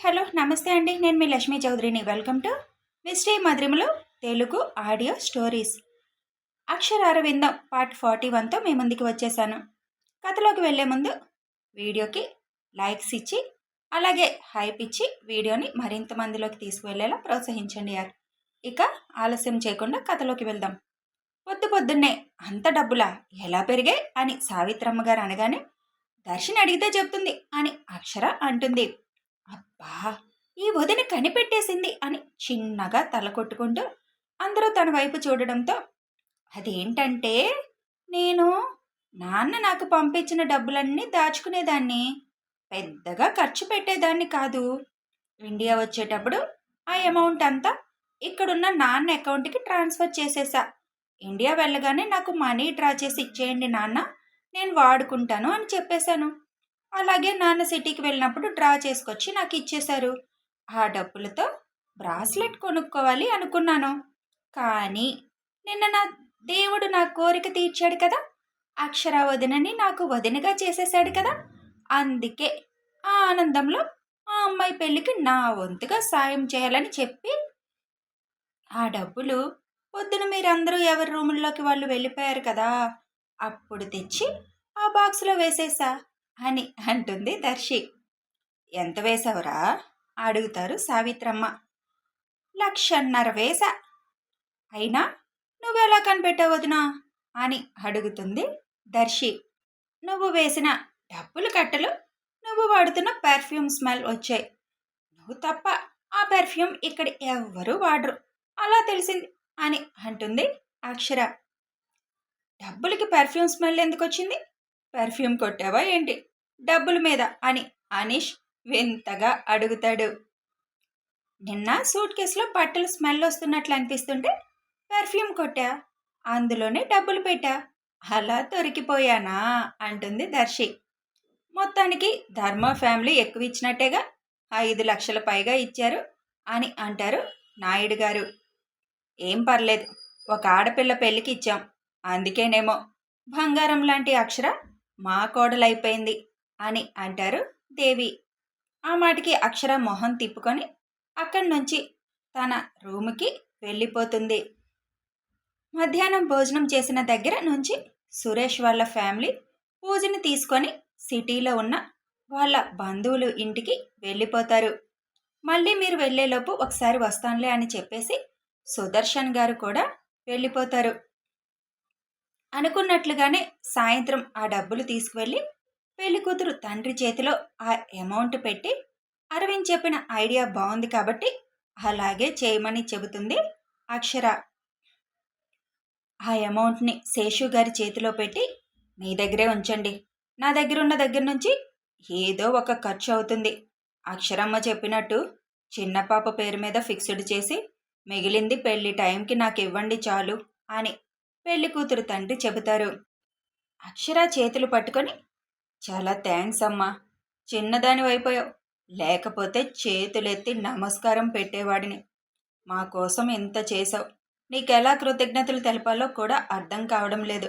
Hello నమస్తే అండి. నేను మీ లక్ష్మీ చౌదరిని. వెల్కమ్ టు మిస్టరీ మధురిమలో Telugu audio stories. Akshara Aravindam part 41తో మీ ముందుకు వచ్చేసాను. కథలోకి వెళ్లే ముందు వీడియోకి లైక్స్ ఇచ్చి అలాగే హైప్ ఇచ్చి వీడియోని మరింత మందిలోకి తీసుకువెళ్ళేలా ప్రోత్సహించండి యార్. ఇక ఆలస్యం చేయకుండా కథలోకి వెళ్దాం. పొద్దున్నే అంత డబ్బులా ఎలా పెరిగాయి అని సావిత్రమ్మ గారు అనగానే దర్శిని అడిగితే చెప్తుంది అని అక్షర అంటుంది. అబ్బా, ఈ వదిన కనిపెట్టేసింది అని చిన్నగా తల కొట్టుకుంటూ అందరూ తన వైపు చూడడంతో, అదేంటంటే నేను నాన్న నాకు పంపించిన డబ్బులన్నీ దాచుకునేదాన్ని, పెద్దగా ఖర్చు పెట్టేదాన్ని కాదు. ఇండియా వచ్చేటప్పుడు ఆ అమౌంట్ అంతా ఇక్కడున్న నాన్న అకౌంట్కి ట్రాన్స్ఫర్ చేసేసా. ఇండియా వెళ్ళగానే నాకు మనీ డ్రా చేసి ఇచ్చేయండి నాన్న, నేను వాడుకుంటాను అని చెప్పేశాను. అలాగే నాన్న సిటీకి వెళ్ళినప్పుడు డ్రా చేసుకొచ్చి నాకు ఇచ్చేశారు. ఆ డబ్బులతో బ్రాస్లెట్ కొనుక్కోవాలి అనుకున్నాను. కానీ నిన్న దేవుడు నా కోరిక తీర్చాడు కదా, అక్షర వదినని నాకు వదినగా చేసేశాడు కదా. అందుకే ఆ ఆనందంలో ఆ అమ్మాయి పెళ్ళికి నా వంతుగా సాయం చేయాలని చెప్పి ఆ డబ్బులు పొద్దున మీరందరూ ఎవరి రూముల్లోకి వాళ్ళు వెళ్ళిపోయారు కదా, అప్పుడు తెచ్చి ఆ బాక్స్లో వేసేసా అని అంటుంది దర్శి. ఎంత వేసావురా అడుగుతారు సావిత్రమ్మ. 1,50,000 వేసా. అయినా నువ్వెలా కనిపెట్టావు వదినా అని అడుగుతుంది దర్శి. నువ్వు వేసిన డబ్బులు కట్టలు నువ్వు వాడుతున్న పెర్ఫ్యూమ్ స్మెల్ వచ్చాయి. నువ్వు తప్ప ఆ పెర్ఫ్యూమ్ ఇక్కడ ఎవ్వరూ వాడరు, అలా తెలిసింది అని అంటుంది అక్షర. డబ్బులకి పెర్ఫ్యూమ్ స్మెల్ ఎందుకు వచ్చింది? పెర్ఫ్యూమ్ కొట్టావా ఏంటి డబ్బుల మీద అని అనీష్ వింతగా అడుగుతాడు. నిన్న సూట్ కేసులో బట్టలు స్మెల్ వస్తున్నట్లు అనిపిస్తుంటే పెర్ఫ్యూమ్ కొట్టా, అందులోనే డబ్బులు పెట్టా, అలా దొరికిపోయానా అంటుంది దర్శి. మొత్తానికి ధర్మ ఫ్యామిలీ ఎక్కువ ఇచ్చినట్టేగా, 5 లక్షల పైగా ఇచ్చారు అని అంటారు నాయుడు గారు. ఏం పర్లేదు, ఒక ఆడపిల్ల పెళ్ళికి ఇచ్చాం, అందుకేనేమో బంగారం లాంటి అక్షర మా కోడలైపోయింది అని అంటారు దేవి. ఆ మాటకి అక్షర మొహం తిప్పుకొని అక్కడి నుంచి తన రూముకి వెళ్ళిపోతుంది. మధ్యాహ్నం భోజనం చేసిన దగ్గర నుంచి సురేష్ వాళ్ళ ఫ్యామిలీ పూజని తీసుకొని సిటీలో ఉన్న వాళ్ళ బంధువులు ఇంటికి వెళ్ళిపోతారు. మళ్ళీ మీరు వెళ్ళేలోపు ఒకసారి వస్తానులే అని చెప్పేసి సుదర్శన్ గారు కూడా వెళ్ళిపోతారు. అనుకున్నట్లుగానే సాయంత్రం ఆ డబ్బులు తీసుకువెళ్ళి పెళ్లికూతురు తండ్రి చేతిలో ఆ అమౌంట్ పెట్టి, అరవింద్ చెప్పిన ఐడియా బాగుంది కాబట్టి అలాగే చేయమని చెబుతుంది అక్షర. ఆ అమౌంట్ని శేషు గారి చేతిలో పెట్టి, మీ దగ్గరే ఉంచండి, నా దగ్గరున్న దగ్గర నుంచి ఏదో ఒక ఖర్చు అవుతుంది. అక్షరమ్మ చెప్పినట్టు చిన్న పాప పేరు మీద ఫిక్స్డ్ చేసి మిగిలింది పెళ్లి టైంకి నాకు ఇవ్వండి చాలు అని పెళ్లి కూతురు తండ్రి చెబుతారు. అక్షర చేతులు పట్టుకొని, చాలా థ్యాంక్స్ అమ్మా, చిన్నదాని అయిపోయావు, లేకపోతే చేతులెత్తి నమస్కారం పెట్టేవాడిని. మా కోసం ఇంత చేసావు, నీకెలా కృతజ్ఞతలు తెలపాలో కూడా అర్థం కావడం లేదు.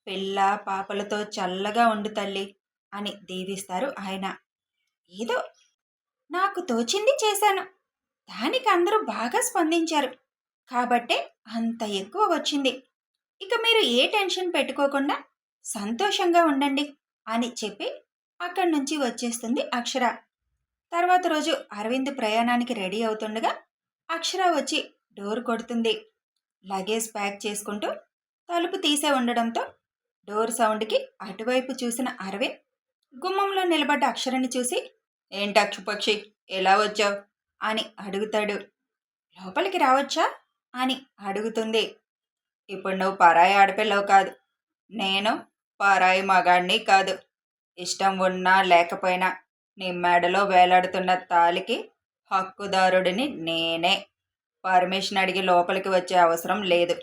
పిల్ల పాపలతో చల్లగా ఉండు తల్లి అని దీవిస్తారు ఆయన. ఏదో నాకు తోచింది చేశాను, దానికి అందరూ బాగా స్పందించారు కాబట్టే అంత ఎక్కువ వచ్చింది. ఇక మీరు ఏ టెన్షన్ పెట్టుకోకుండా సంతోషంగా ఉండండి అని చెప్పి అక్కడి నుంచి వచ్చేస్తుంది అక్షర. తర్వాత రోజు అరవింద్ ప్రయాణానికి రెడీ అవుతుండగా అక్షర వచ్చి డోర్ కొడుతుంది. లగేజ్ ప్యాక్ చేసుకుంటూ తలుపు తీసే ఉండడంతో డోర్ సౌండ్కి అటువైపు చూసిన అరవింద్ గుమ్మంలో నిలబడ్డ అక్షరని చూసి, ఏంటి అక్షుపక్షి ఎలా వచ్చావు అని అడుగుతాడు. లోపలికి రావచ్చా అని అడుగుతుంది. ఇప్పుడు నువ్వు పరాయి ఆడపిల్లవు కాదు, నేను పరాయి మగాడిని కాదు. ఇష్టం ఉన్నా లేకపోయినా నీ మెడలో వేలాడుతున్న తాలికి హక్కుదారుడిని నేనే. పర్మిషన్ అడిగి లోపలికి వచ్చే అవసరం లేదు.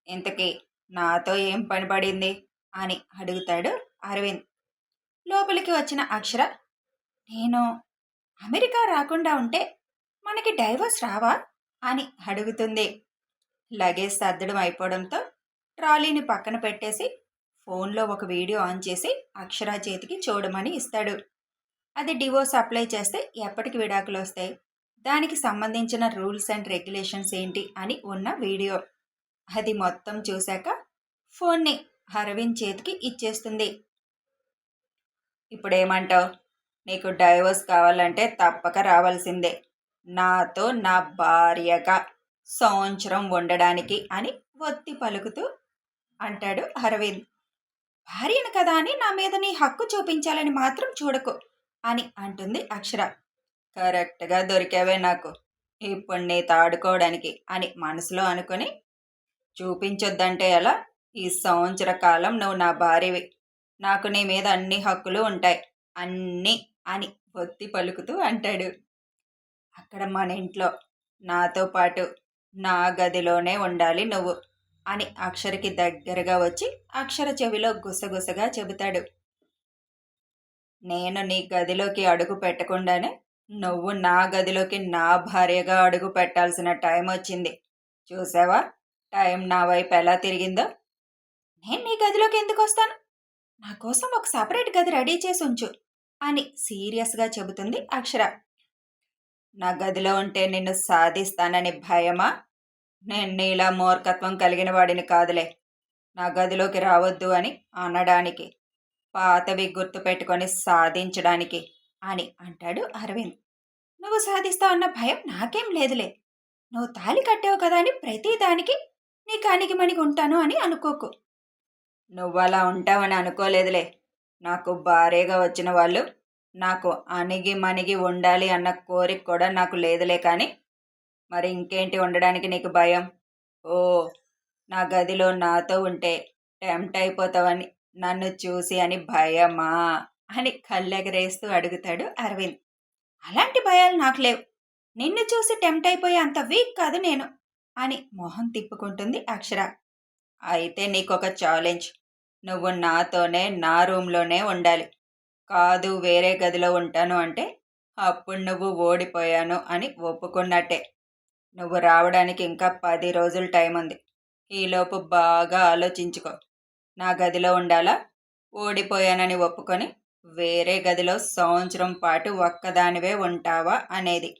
ఇంతకీ నాతో ఏం పని పడింది అని అడుగుతాడు అరవింద్. లోపలికి వచ్చిన అక్షర, నేను అమెరికా రాకుండా ఉంటే మనకి డైవర్స్ రావా అని అడుగుతుంది. లగేజ్ సర్దడం అయిపోవడంతో ట్రాలీని పక్కన పెట్టేసి ఫోన్లో ఒక వీడియో ఆన్ చేసి అక్షర చేతికి చూడమని ఇస్తాడు. అది డివోర్స్ అప్లై చేస్తే ఎప్పటికి విడాకులు వస్తాయి, దానికి సంబంధించిన రూల్స్ అండ్ రెగ్యులేషన్స్ ఏంటి అని ఉన్న వీడియో. అది మొత్తం చూశాక ఫోన్ని అరవింద్ చేతికి ఇచ్చేస్తుంది. ఇప్పుడేమంటావు? నీకు డైవోర్స్ కావాలంటే తప్పక రావాల్సిందే, నాతో నా భార్యగా సంవత్సరం ఉండడానికి అని ఒత్తి పలుకుతూ అంటాడు అరవింద్. భార్యను కదా అని నా మీద నీ హక్కు చూపించాలని మాత్రం చూడకు అని అంటుంది అక్షర. కరెక్ట్గా దొరికావే నాకు, ఇప్పుడు నీతో ఆడుకోవడానికి అని మనసులో అనుకుని, చూపించొద్దంటే ఎలా? ఈ సంవత్సర కాలం నువ్వు నా భార్యవి, నాకు నీ మీద అన్ని హక్కులు ఉంటాయి, అన్నీ అని ఒత్తి పలుకుతూ అంటాడు. అక్కడ మన ఇంట్లో నాతో పాటు నా గదిలోనే ఉండాలి నువ్వు అని అక్షరకి దగ్గరగా వచ్చి అక్షర చెవిలో గుసగుసగా చెబుతాడు. నేను నీ గదిలోకి అడుగు పెట్టకుండానే నువ్వు నా గదిలోకి నా భార్యగా అడుగు పెట్టాల్సిన టైం వచ్చింది. చూసావా టైం నా వైపు ఎలా తిరిగిందో? నేను నీ గదిలోకి ఎందుకు వస్తాను? నా కోసం ఒక సపరేట్ గది రెడీ చేసి ఉంచు అని సీరియస్గా చెబుతుంది అక్షర. నా గదిలో ఉంటే నిన్ను సాధిస్తానని భయమా? నేను నీలా మూర్ఖత్వం కలిగిన వాడిని కాదులే, నా గదిలోకి రావద్దు అని అనడానికి, పాతవి గుర్తు పెట్టుకొని సాధించడానికి అని అంటాడు అరవింద్. నువ్వు సాధిస్తావు అన్న భయం నాకేం లేదులే, నువ్వు తాళి కట్టావు కదా అని ప్రతిదానికి నీకు అణిగిమణిగి ఉంటాను అని అనుకోకు. నువ్వలా ఉంటావని అనుకోలేదులే, నాకు భార్యగా వచ్చిన వాళ్ళు నాకు అణిగి మణిగి ఉండాలి అన్న కోరిక కూడా నాకు లేదులే. కానీ మరి ఇంకేంటి ఉండడానికి నీకు భయం? ఓ, నా గదిలో నాతో ఉంటే టెంప్ట్ అయిపోతావని, నన్ను చూసి అని భయమా అని కళ్ళెగరేస్తూ అడుగుతాడు అరవింద్. అలాంటి భయాలు నాకు లేవు, నిన్ను చూసి టెంప్ట్ అయిపోయే అంత వీక్ కాదు నేను అని మొహం తిప్పుకుంటుంది అక్షర. అయితే నీకొక ఛాలెంజ్, నువ్వు నాతోనే నా రూమ్లోనే ఉండాలి, కాదు వేరే గదిలో ఉంటాను అంటే అప్పుడు నువ్వు ఓడిపోయాను అని ఒప్పుకున్నట్టే. నువ్వు రావడానికి ఇంకా 10 రోజులు టైం ఉంది, ఈలోపు బాగా ఆలోచించుకో. నా గదిలో ఉండాలా, ఓడిపోయానని ఒప్పుకొని వేరే గదిలో సంవత్సరం పాటు ఒక్కదానివే ఉంటావా అనేది.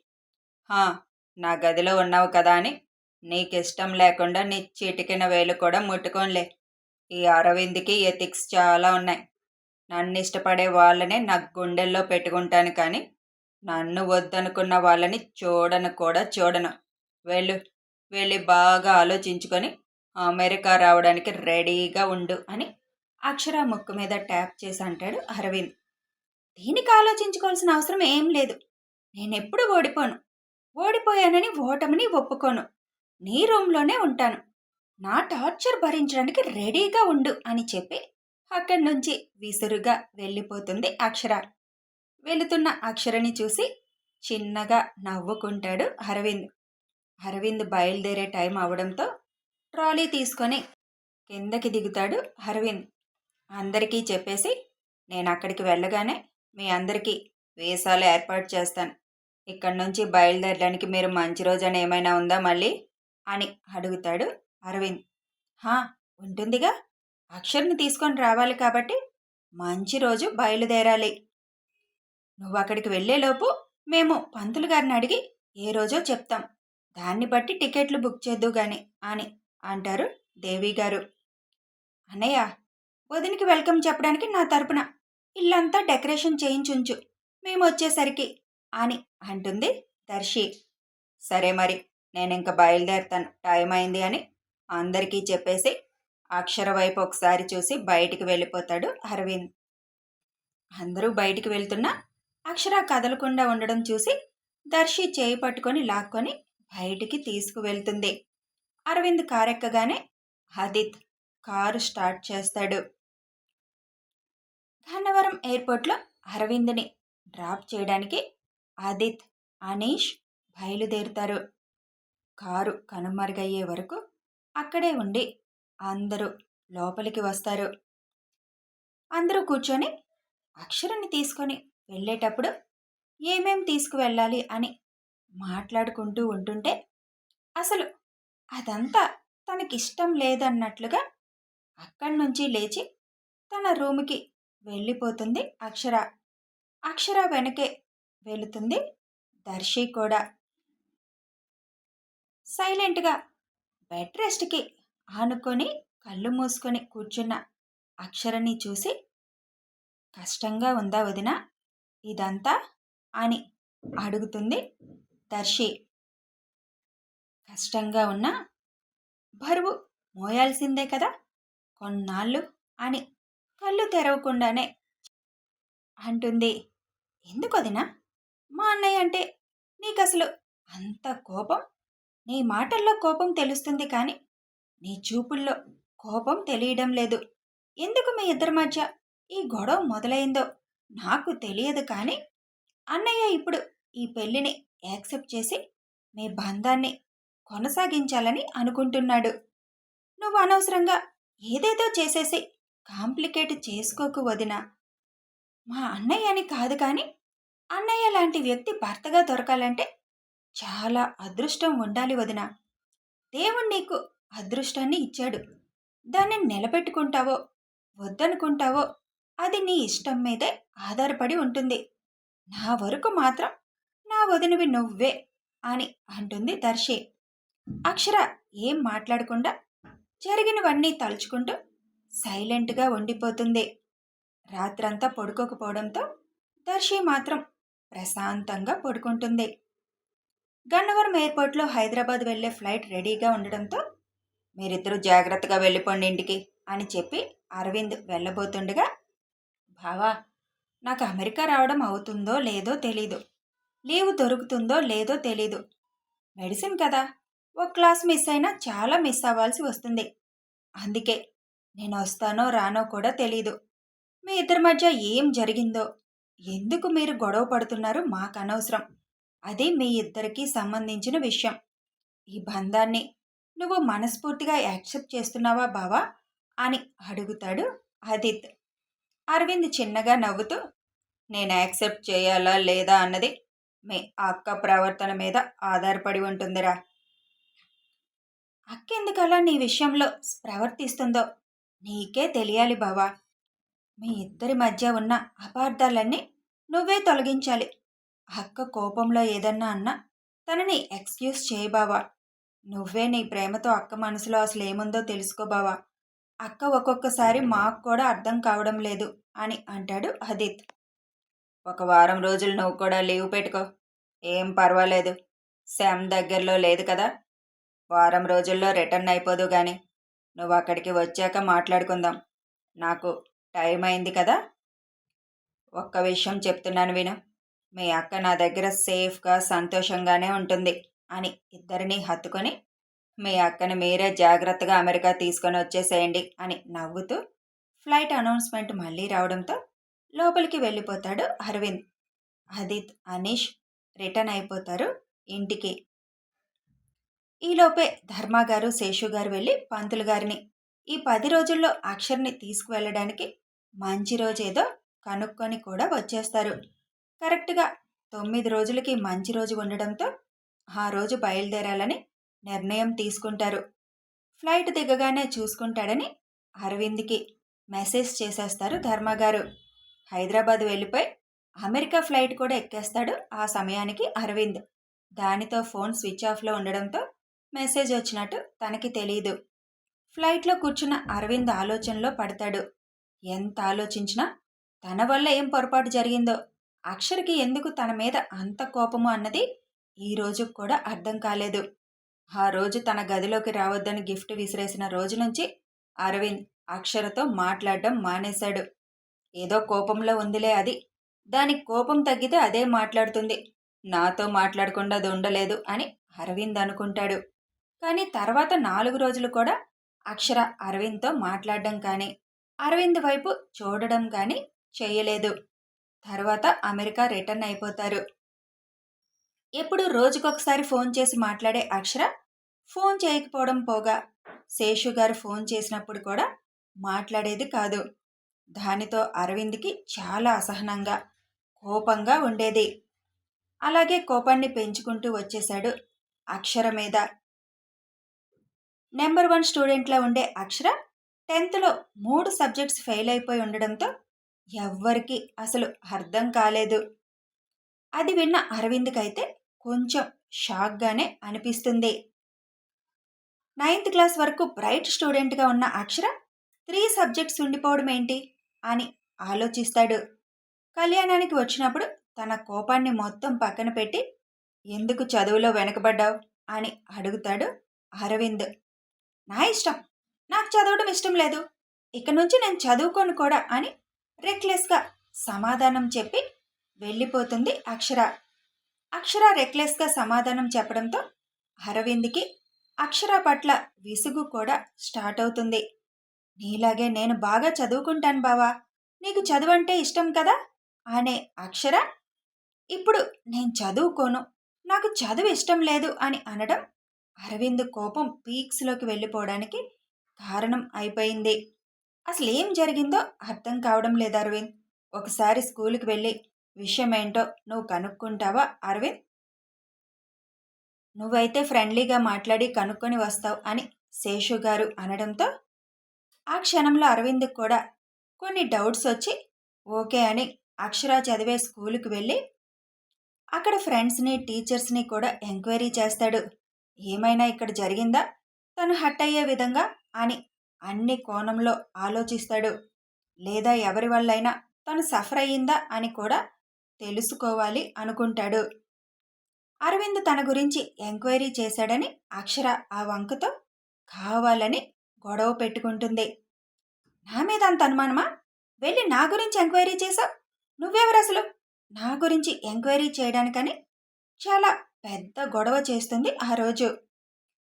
నా గదిలో ఉన్నావు కదా అని నీకిష్టం లేకుండా నీ చిటికిన వేలు కూడా ముట్టుకోనిలే. ఈ అరవింద్కి ఎథిక్స్ చాలా ఉన్నాయి, నన్ను ఇష్టపడే వాళ్ళనే నా గుండెల్లో పెట్టుకుంటాను, కానీ నన్ను వద్దనుకున్న వాళ్ళని చూడను కూడా చూడను. వెళ్ళి బాగా ఆలోచించుకొని అమెరికా రావడానికి రెడీగా ఉండు అని అక్షర ముక్కు మీద ట్యాప్ చేసి అంటాడు అరవింద్. దీనికి ఆలోచించుకోవాల్సిన అవసరం ఏం లేదు, నేనెప్పుడు ఓడిపోను, ఓడిపోయానని ఓటమిని ఒప్పుకోను, నీ రూమ్లోనే ఉంటాను, నా టార్చర్ భరించడానికి రెడీగా ఉండు అని చెప్పి అక్కడి నుంచి విసురుగా వెళ్ళిపోతుంది అక్షర. వెళుతున్న అక్షరని చూసి చిన్నగా నవ్వుకుంటాడు అరవింద్. అరవింద్ బయలుదేరే టైం అవడంతో ట్రాలీ తీసుకొని కిందకి దిగుతాడు అరవింద్. అందరికీ చెప్పేసి, నేను అక్కడికి వెళ్ళగానే మీ అందరికీ వీసాలు ఏర్పాటు చేస్తాను, ఇక్కడి నుంచి బయలుదేరడానికి మీరు మంచి రోజని ఏమైనా ఉందా మళ్ళీ అని అడుగుతాడు అరవింద్. ఉంటుందిగా, అక్షర్ని తీసుకొని రావాలి కాబట్టి మంచి రోజు బయలుదేరాలి. నువ్వు అక్కడికి వెళ్ళేలోపు మేము పంతులు గారిని అడిగి ఏ రోజో చెప్తాం, దాన్ని బట్టి టికెట్లు బుక్ చేద్దు గాని అని అంటారు దేవి గారు. అన్నయ్య, వదినికి వెల్కమ్ చెప్పడానికి నా తరపున ఇల్లంతా డెకరేషన్ చేయించుంచు మేము వచ్చేసరికి అని అంటుంది దర్శి. సరే మరి, నేను ఇంక బయలుదేరుతాను, టైం అయింది అని అందరికీ చెప్పేసి అక్షర వైపు ఒకసారి చూసి బయటికి వెళ్ళిపోతాడు అరవింద్. అందరూ బయటికి వెళ్తున్నా అక్షర కదలకుండా ఉండడం చూసి దర్శి చేయి పట్టుకొని లాక్కొని బయటికి తీసుకువెళ్తుంది. అరవింద్ కారెక్కగానే ఆదిత్ కారు స్టార్ట్ చేస్తాడు. గన్నవరం ఎయిర్పోర్ట్లో అరవింద్ని డ్రాప్ చేయడానికి ఆదిత్, అనీష్ బయలుదేరుతారు. కారు కనుమరుగయ్యే వరకు అక్కడే ఉండి అందరూ లోపలికి వస్తారు. అందరూ కూర్చొని అక్షరని తీసుకొని వెళ్ళేటప్పుడు ఏమేం తీసుకువెళ్ళాలి అని మాట్లాడుకుంటూ ఉంటుంటే అసలు అదంతా తనకిష్టం లేదన్నట్లుగా అక్కడి నుంచి లేచి తన రూముకి వెళ్ళిపోతుంది అక్షర. అక్షర వెనకే వెళుతుంది. దర్శి కూడా సైలెంట్గా బెడ్ రెస్ట్కి ఆనుకొని కళ్ళు మూసుకొని కూర్చున్న అక్షరని చూసి, కష్టంగా ఉందా వదిన ఇదంతా అని అడుగుతుంది దర్శి. కష్టంగా ఉన్నా బరువు మోయాల్సిందే కదా కొన్నాళ్ళు అని కళ్ళు తెరవకుండానే అంటుంది. ఎందుకు వదినా మా అన్నయ్య అంటే నీకసలు అంత కోపం? నీ మాటల్లో కోపం తెలుస్తుంది కానీ నీ చూపుల్లో కోపం తెలియడం లేదు. ఎందుకు మీ ఇద్దరి మధ్య ఈ గొడవ మొదలైందో నాకు తెలియదు కానీ అన్నయ్య ఇప్పుడు ఈ పెళ్లిని యాక్సెప్ట్ చేసి మీ బంధాన్ని కొనసాగించాలని అనుకుంటున్నాడు. నువ్వు అనవసరంగా ఏదేదో చేసేసి కాంప్లికేట్ చేసుకోకు వదినా. మా అన్నయ్య అని కాదు కానీ అన్నయ్య లాంటి వ్యక్తి భర్తగా దొరకాలంటే చాలా అదృష్టం ఉండాలి వదినా. దేవుడు నీకు అదృష్టాన్ని ఇచ్చాడు. దాన్ని నిలబెట్టుకుంటావో వద్దనుకుంటావో అది నీ ఇష్టం మీదే ఆధారపడి ఉంటుంది. నా వరకు మాత్రం నా వదినవి నువ్వే అని అంటుంది దర్శి. అక్షర ఏం మాట్లాడకుండా జరిగినవన్నీ తలుచుకుంటూ సైలెంట్గా ఉండిపోతుంది. రాత్రంతా పడుకోకపోవడంతో దర్శి మాత్రం ప్రశాంతంగా పడుకుంటుంది. గన్నవరం ఎయిర్పోర్ట్లో హైదరాబాద్ వెళ్లే ఫ్లైట్ రెడీగా ఉండడంతో మీరిద్దరూ జాగ్రత్తగా వెళ్ళిపోండి ఇంటికి అని చెప్పి అరవింద్ వెళ్ళబోతుండగా, బావా నాకు అమెరికా రావడం అవుతుందో లేదో తెలీదు, లీవ్ దొరుకుతుందో లేదో తెలీదు. మెడిసిన్ కదా, ఒక క్లాస్ మిస్ అయినా చాలా మిస్ అవ్వాల్సి వస్తుంది. అందుకే నేను వస్తానో రానో కూడా తెలీదు. మీ ఇద్దరి మధ్య ఏం జరిగిందో, ఎందుకు మీరు గొడవ పడుతున్నారో మాకు అనవసరం. అది మీ ఇద్దరికీ సంబంధించిన విషయం. ఈ బంధాన్ని నువ్వు మనస్ఫూర్తిగా యాక్సెప్ట్ చేస్తున్నావా బావా అని అడుగుతాడు ఆదిత్. అరవింద్ చిన్నగా నవ్వుతూ, నేను యాక్సెప్ట్ చేయాలా లేదా అన్నది మీ అక్క ప్రవర్తన మీద ఆధారపడి ఉంటుందిరా. అక్కెందుకలా నీ విషయంలో ప్రవర్తిస్తుందో నీకే తెలియాలి బావా. మీ ఇద్దరి మధ్య ఉన్న అపార్థాలన్నీ నువ్వే తొలగించాలి. అక్క కోపంలో ఏదన్నా అన్నా తనని ఎక్స్క్యూజ్ చేయి బావా. నువ్వే నీ ప్రేమతో అక్క మనసులో అసలు ఏముందో తెలుసుకో బావా. అక్క ఒక్కొక్కసారి మాకు కూడా అర్థం కావడం లేదు అని అంటాడు ఆదిత్. ఒక వారం రోజులు నువ్వు కూడా లీవ్ పెట్టుకో, ఏం పర్వాలేదు. శామ్ దగ్గరలో లేదు కదా, వారం రోజుల్లో రిటర్న్ అయిపోదు గాని నువ్వు అక్కడికి వచ్చాక మాట్లాడుకుందాం. నాకు టైం అయింది కదా. ఒక్క విషయం చెప్తున్నాను విను, మీ అక్క నా దగ్గర సేఫ్గా సంతోషంగానే ఉంటుంది అని ఇద్దరినీ హత్తుకొని మీ అక్కని మీరే జాగ్రత్తగా అమెరికా తీసుకొని వచ్చేసేయండి అని నవ్వుతూ ఫ్లైట్ అనౌన్స్మెంట్ మళ్ళీ రావడంతో లోపలికి వెళ్ళిపోతాడు అరవింద్. ఆదిత్, అనీష్ రిటర్న్ అయిపోతారు ఇంటికి. ఈలోపే ధర్మాగారు శేషు గారు వెళ్ళి పంతులు గారిని ఈ 10 రోజుల్లో అక్షర్ని తీసుకువెళ్ళడానికి మంచి రోజేదో కనుక్కొని కూడా వచ్చేస్తారు. కరెక్ట్గా 9 రోజులకి మంచి రోజు ఉండడంతో ఆ రోజు బయలుదేరాలని నిర్ణయం తీసుకుంటారు. ఫ్లైట్ దిగగానే చూసుకుంటాడని అరవింద్కి మెసేజ్ చేసేస్తారు ధర్మగారు. హైదరాబాద్ వెళ్ళిపోయి అమెరికా ఫ్లైట్ కూడా ఎక్కేస్తాడు ఆ సమయానికి అరవింద్. దానితో ఫోన్ స్విచ్ ఆఫ్లో ఉండడంతో మెసేజ్ వచ్చినట్టు తనకి తెలీదు. ఫ్లైట్లో కూర్చున్న అరవింద్ ఆలోచనలో పడతాడు. ఎంత ఆలోచించినా తన వల్ల ఏం పొరపాటు జరిగిందో, అక్షర్కి ఎందుకు తన మీద అంత కోపము అన్నది ఈ రోజు కూడా అర్థం కాలేదు. ఆ రోజు తన గదిలోకి రావద్దని గిఫ్ట్ విసిరేసిన రోజు నుంచి అరవింద్ అక్షరతో మాట్లాడడం మానేశాడు. ఏదో కోపంలో ఉందిలే అది, దానికి కోపం తగ్గితే అదే మాట్లాడుతుంది, నాతో మాట్లాడకుండా అది ఉండలేదు అని అరవింద్ అనుకుంటాడు. కానీ తర్వాత 4 రోజులు కూడా అక్షర అరవింద్తో మాట్లాడడం కానీ అరవింద్ వైపు చూడడం కానీ చేయలేదు. తర్వాత అమెరికా రిటర్న్ అయిపోతారు. ఎప్పుడు రోజుకొకసారి ఫోన్ చేసి మాట్లాడే అక్షర ఫోన్ చేయకపోవడం పోగా శేషు గారు ఫోన్ చేసినప్పుడు కూడా మాట్లాడేది కాదు. దానితో అరవింద్కి చాలా అసహనంగా కోపంగా ఉండేది. అలాగే కోపాన్ని పెంచుకుంటూ వచ్చేశాడు అక్షర మీద. నెంబర్ 1 స్టూడెంట్లా ఉండే అక్షర 10th లో 3 సబ్జెక్ట్స్ ఫెయిల్ అయిపోయి ఉండడంతో ఎవ్వరికీ అసలు అర్థం కాలేదు. అది విన్న అరవింద్‌కైతే కొంచెం షాక్‌గానే అనిపిస్తుంది. నైన్త్ క్లాస్ వరకు బ్రైట్ స్టూడెంట్‌గా ఉన్న అక్షర 3 సబ్జెక్ట్స్ ఉండిపోవడం ఏంటి అని ఆలోచిస్తాడు. కళ్యాణానికి వచ్చినప్పుడు తన కోపాన్ని మొత్తం పక్కన పెట్టి ఎందుకు చదువులో వెనకబడ్డావు అని అడుగుతాడు అరవింద్. నా ఇష్టం, నాకు చదవడం ఇష్టం లేదు, ఇక నుంచి నేను చదువుకోను కూడా అని రెక్లెస్గా సమాధానం చెప్పి వెళ్ళిపోతుంది అక్షర. అక్షర రెక్లెస్గా సమాధానం చెప్పడంతో అరవింద్కి అక్షర పట్ల విసుగు కూడా స్టార్ట్ అవుతుంది. నీలాగే నేను బాగా చదువుకుంటాను బావా, నీకు చదువంటే ఇష్టం కదా అనే అక్షర ఇప్పుడు నేను చదువుకోను, నాకు చదువు ఇష్టం లేదు అని అనడం అరవింద్ కోపం పీక్స్లోకి వెళ్ళిపోవడానికి కారణం అయిపోయింది. అసలు ఏం జరిగిందో అర్థం కావడం లేదు అరవింద్. ఒకసారి స్కూల్కి వెళ్ళి విషయం ఏంటో నువ్వు కనుక్కుంటావా అరవింద్? నువ్వైతే ఫ్రెండ్లీగా మాట్లాడి కనుక్కొని వస్తావు అని శేషు గారు అనడంతో ఆ క్షణంలో అరవింద్ కూడా కొన్ని డౌట్స్ వచ్చి ఓకే అని అక్షర చదివే స్కూల్కి వెళ్ళి అక్కడ ఫ్రెండ్స్ని టీచర్స్ని కూడా ఎంక్వైరీ చేస్తాడు. ఏమైనా ఇక్కడ జరిగిందా తను హట్ అయ్యే విధంగా అని అన్ని కోణంలో ఆలోచిస్తాడు. లేదా ఎవరి వల్లైనా తను సఫర్ అయ్యిందా అని కూడా తెలుసుకోవాలి అనుకుంటాడు. అరవింద్ తన గురించి ఎంక్వైరీ చేశాడని అక్షర ఆ వంకతో కావాలని గొడవ పెట్టుకుంటుంది. నా మీద అంత అనుమానమా? వెళ్ళి నా గురించి ఎంక్వైరీ చేశావు, నువ్వెవరు అసలు నా గురించి ఎంక్వైరీ చేయడానికని చాలా పెద్ద గొడవ చేస్తుంది ఆ రోజు.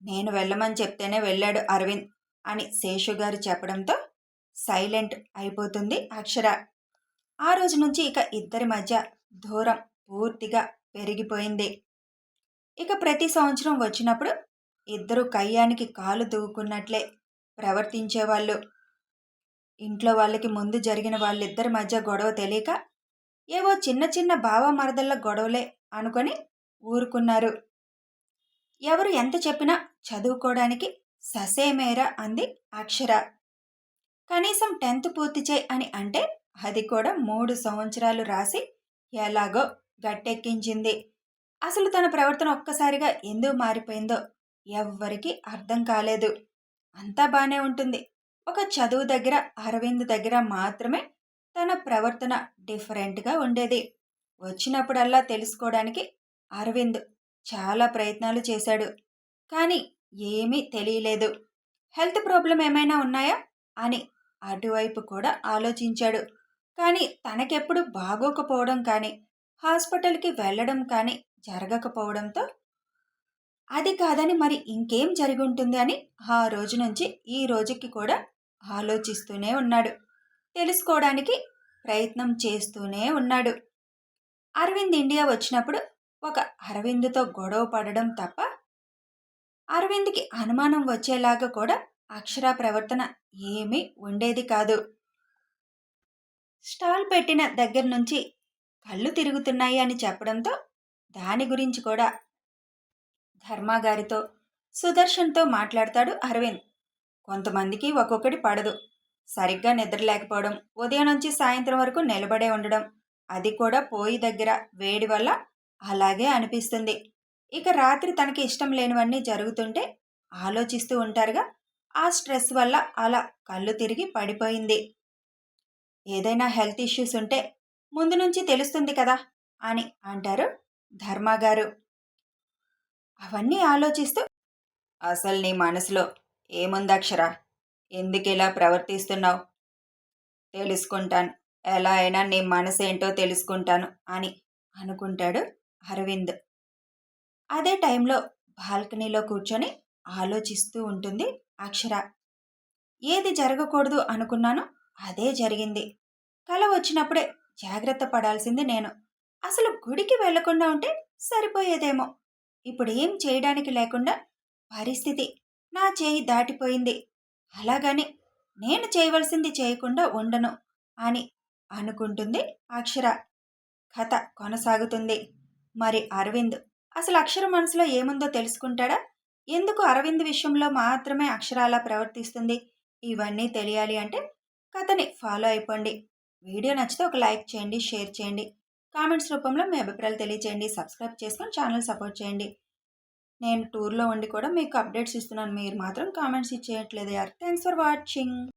నేను వెళ్ళమని చెప్తేనే వెళ్ళాడు అరవింద్ అని శేషు గారు చెప్పడంతో సైలెంట్ అయిపోతుంది అక్షర. ఆ రోజు నుంచి ఇక ఇద్దరి మధ్య దూరం పూర్తిగా పెరిగిపోయింది. ఇక ప్రతి సంవత్సరం వచ్చినప్పుడు ఇద్దరు కయ్యానికి కాలు దూకున్నట్లే ప్రవర్తించేవాళ్ళు. ఇంట్లో వాళ్ళకి ముందు జరిగిన వాళ్ళిద్దరి మధ్య గొడవ తెలియక ఏవో చిన్న చిన్న బావమరదళ్ళ గొడవలే అనుకొని ఊరుకున్నారు. ఎవరు ఎంత చెప్పినా చదువుకోవడానికి ససేమేరా అంది అక్షర. కనీసం 10th పూర్తి చేయి అని అంటే అది కూడా 3 సంవత్సరాలు రాసి ఎలాగో గట్టెక్కించింది. అసలు తన ప్రవర్తన ఒక్కసారిగా ఎందుకు మారిపోయిందో ఎవ్వరికీ అర్థం కాలేదు. అంతా బానే ఉంటుంది, ఒక చదువు దగ్గర అరవింద్ దగ్గర మాత్రమే తన ప్రవర్తన డిఫరెంట్గా ఉండేది. వచ్చినప్పుడల్లా తెలుసుకోవడానికి అరవింద్ చాలా ప్రయత్నాలు చేశాడు, కానీ ఏమీ తెలియలేదు. హెల్త్ ప్రాబ్లం ఏమైనా ఉన్నాయా అని అటువైపు కూడా ఆలోచించాడు. కానీ తనకెప్పుడు బాగోకపోవడం కానీ హాస్పిటల్కి వెళ్ళడం కానీ జరగకపోవడంతో అది కాదని మరి ఇంకేం జరిగి ఉంటుంది అని ఆ రోజు నుంచి ఈ రోజుకి కూడా ఆలోచిస్తూనే ఉన్నాడు. తెలుసుకోవడానికి ప్రయత్నం చేస్తూనే ఉన్నాడు. అరవింద్ ఇండియా వచ్చినప్పుడు ఒక అరవింద్తో గొడవ పడడం తప్ప అరవింద్కి అనుమానం వచ్చేలాగా కూడా అక్షర ప్రవర్తన ఏమీ ఉండేది కాదు. స్టాల్ పెట్టిన దగ్గర నుంచి కళ్ళు తిరుగుతున్నాయి అని చెప్పడంతో దాని గురించి కూడా ధర్మాగారితో సుదర్శన్తో మాట్లాడతాడు అరవింద్. కొంతమందికి ఒక్కొక్కటి పడదు, సరిగ్గా నిద్ర లేకపోవడం, ఉదయం నుంచి సాయంత్రం వరకు నిలబడే ఉండడం, అది కూడా పోయి దగ్గర వేడి వల్ల అలాగే అనిపిస్తుంది. ఇక రాత్రి తనకి ఇష్టం లేనివన్నీ జరుగుతుంటే ఆలోచిస్తూ ఉంటారుగా, ఆ స్ట్రెస్ వల్ల అలా కళ్ళు తిరిగి పడిపోయింది. ఏదైనా హెల్త్ ఇష్యూస్ ఉంటే ముందు నుంచి తెలుస్తుంది కదా అని అంటారు ధర్మాగారు. అవన్నీ ఆలోచిస్తూ అసలు నీ మనసులో ఏముందక్షర, ఎందుకు ఇలా ప్రవర్తిస్తున్నావు, తెలుసుకుంటాను, ఎలా అయినా నీ మనసేంటో తెలుసుకుంటాను అని అనుకుంటాడు అరవింద్. అదే టైంలో బాల్కనీలో కూర్చొని ఆలోచిస్తూ ఉంటుంది అక్షర. ఏది జరగకూడదు అనుకున్నానో అదే జరిగింది. కల వచ్చినప్పుడే జాగ్రత్త పడాల్సింది నేను. అసలు గుడికి వెళ్లకుండా ఉంటే సరిపోయేదేమో. ఇప్పుడు ఏం చేయడానికి లేకుండా పరిస్థితి నా చేయి దాటిపోయింది. అలాగని నేను చేయవలసింది చేయకుండా ఉండను అని అనుకుంటుంది అక్షర. కథ కొనసాగుతుంది. మరి అరవింద్ అసలు అక్షర మనసులో ఏముందో తెలుసుకుంటాడా? ఎందుకు అరవింద్ విషయంలో మాత్రమే అక్షర అలా ప్రవర్తిస్తుంది? ఇవన్నీ తెలియాలి అంటే కథని ఫాలో అయిపోండి. వీడియో నచ్చితే ఒక లైక్ చేయండి, షేర్ చేయండి. కామెంట్స్ రూపంలో మీ అభిప్రాయాలు తెలియచేయండి. సబ్స్క్రైబ్ చేసుకొని ఛానల్ సపోర్ట్ చేయండి. నేను టూర్లో ఉండి కూడా మీకు అప్డేట్స్ ఇస్తున్నాను. మీరు మాత్రం కామెంట్స్ ఇచ్చేయట్లేదు యార్. Thanks for watching.